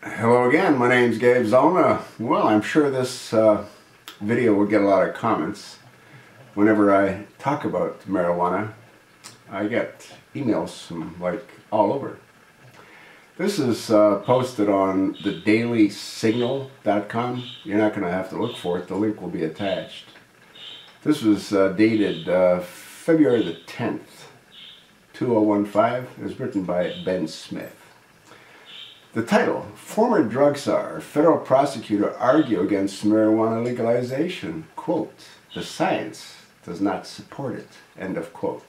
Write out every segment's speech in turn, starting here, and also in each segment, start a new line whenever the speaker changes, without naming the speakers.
Hello again, my name's Gabe Zona. Well, I'm sure this video will get a lot of comments. Whenever I talk about marijuana, I get emails from like all over. This is posted on the dailysignal.com. You're not going to have to look for it, the link will be attached. This was dated February the 10th, 2015. It was written by Ben Smith. The title, Former Drug Czar, Federal Prosecutor Argue Against Marijuana Legalization. Quote, the science does not support it. End of quote.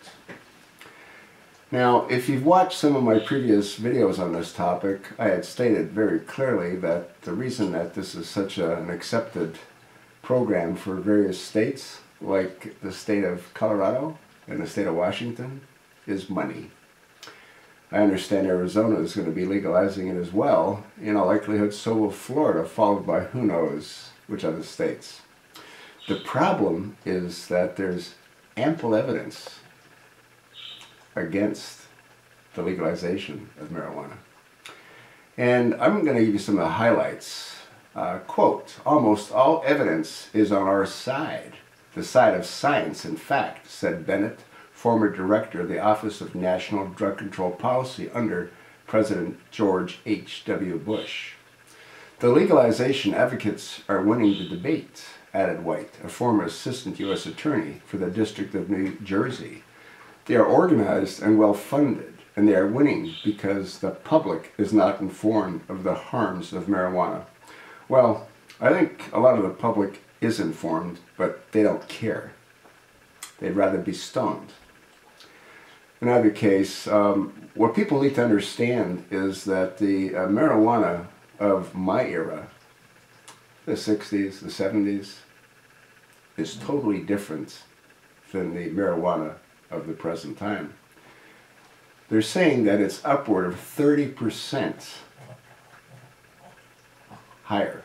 Now, if you've watched some of my previous videos on this topic, I had stated very clearly that the reason that this is such an accepted program for various states, like the state of Colorado and the state of Washington, is money. I understand Arizona is going to be legalizing it as well. In all likelihood, so will Florida, followed by who knows which other states. The problem is that there's ample evidence against the legalization of marijuana. And I'm going to give you some of the highlights. Quote, almost all evidence is on our side, the side of science and fact, said Bennett, former director of the Office of National Drug Control Policy under President George H.W. Bush. The legalization advocates are winning the debate, added White, a former assistant U.S. attorney for the District of New Jersey. They are organized and well-funded, and they are winning because the public is not informed of the harms of marijuana. Well, I think a lot of the public is informed, but they don't care. They'd rather be stoned. In either case, what people need to understand is that the marijuana of my era, the 60s, the 70s, is totally different than the marijuana of the present time. They're saying that it's upward of 30% higher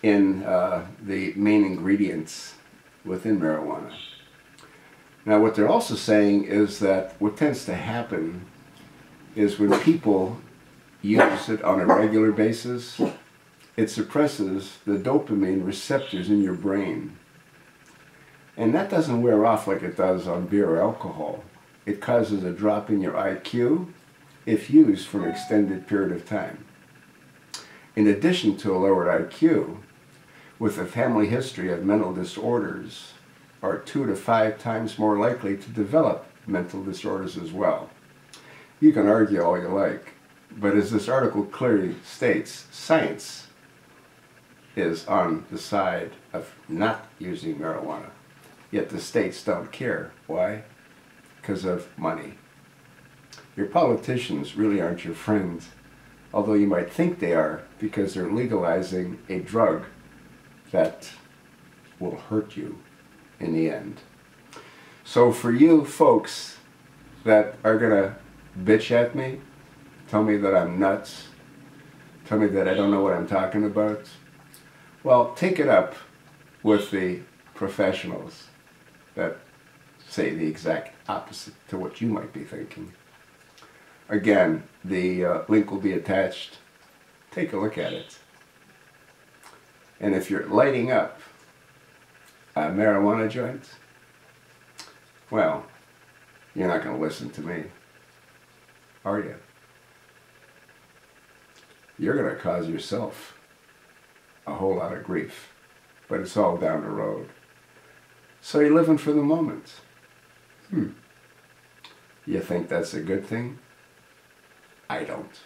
in the main ingredients within marijuana. Now, what they're also saying is that what tends to happen is when people use it on a regular basis, it suppresses the dopamine receptors in your brain. And that doesn't wear off like it does on beer or alcohol. It causes a drop in your IQ if used for an extended period of time. In addition to a lowered IQ, with a family history of mental disorders, are 2 to 5 times more likely to develop mental disorders as well. You can argue all you like, but as this article clearly states, science is on the side of not using marijuana. Yet the states don't care. Why? Because of money. Your politicians really aren't your friends, although you might think they are, because they're legalizing a drug that will hurt you in the end. So for you folks that are gonna bitch at me, tell me that I'm nuts, tell me that I don't know what I'm talking about, well, take it up with the professionals that say the exact opposite to what you might be thinking. Again, the link will be attached. Take a look at it. And if you're lighting up a marijuana joint, well, you're not going to listen to me, are you? You're going to cause yourself a whole lot of grief, but it's all down the road. So you're living for the moment. You think that's a good thing? I don't.